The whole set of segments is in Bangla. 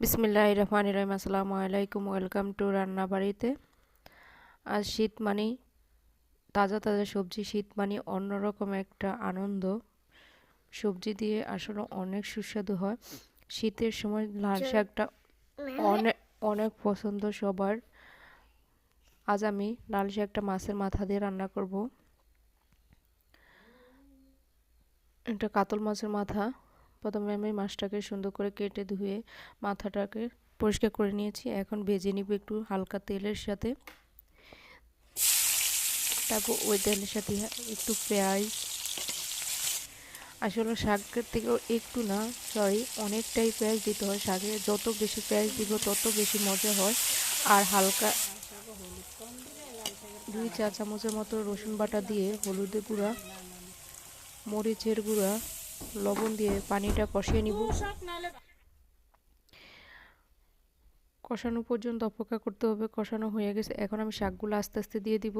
বিসমিল্লাহির রহমানির রহিম। আসসালামু আলাইকুম, ওয়েলকাম টু রান্না বাড়িতে। আজ শীত মানে তাজা তাজা সবজি, শীত মানে অন্যরকম একটা আনন্দ। সবজি দিয়ে আসলে অনেক সুস্বাদু হয়। শীতের সময় লাল শাকটা অনেক অনেক পছন্দ সবার। আজ আমি লাল শাকটা মাছের মাথা দিয়ে রান্না করব। এটা কাতল মাছের মাথা। প্রথমে আমি মাছটাকে সুন্দর করে কেটে ধুয়ে মাথাটাকে পরিষ্কার করে নিয়েছি। এখন ভেজে নিব একটু হালকা তেলের সাথে। তারপর ওই তেলের সাথে একটু পেঁয়াজ, আসলে শাকের থেকেও একটু না, সরি, অনেকটাই পেঁয়াজ দিতে হয় শাকে। যত বেশি পেঁয়াজ দিব তত বেশি মজা হয়। আর হালকা 2 চা চামচের মতো রসুন বাটা দিয়ে হলুদের গুঁড়া, মরিচের গুঁড়া, লবণ দিয়ে পানিটা কষিয়ে নিব। কষানো পর্যন্ত অপেক্ষা করতে হবে। কষানো হয়ে গেছে, এখন আমি শাকগুলো আস্তে আস্তে দিয়ে দিব।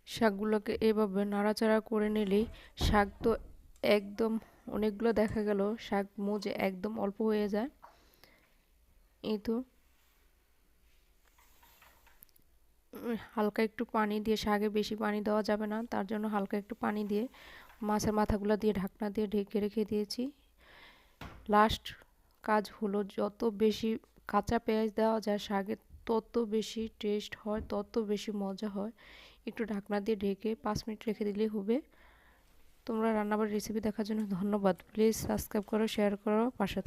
শাকগুলোকে এভাবে নাড়াচাড়া করে নিলেই শাক তো একদম অনেকগুলো দেখা গেল শাক মজে একদম অল্প হয়ে যায়। এই তো হালকা একটু পানি দিয়ে, শাকে বেশি পানি দেওয়া যাবে না, তার জন্য হালকা একটু পানি দিয়ে মাছের মাথাগুলো দিয়ে ঢাকনা দিয়ে ঢেকে রেখে দিয়েছি। লাস্ট কাজ হলো, যত বেশি কাঁচা পেঁয়াজ দেওয়া যায় শাকে তত বেশি টেস্ট হয়, তত বেশি মজা হয়। একটু ঢাকনা দিয়ে ঢেকে 5 মিনিট রেখে দিলেই হবে। তোমরা রান্নাবাড়ির রেসিপি দেখার জন্য ধন্যবাদ। প্লিজ সাবস্ক্রাইব করো, শেয়ার করো, পাশে থাকো।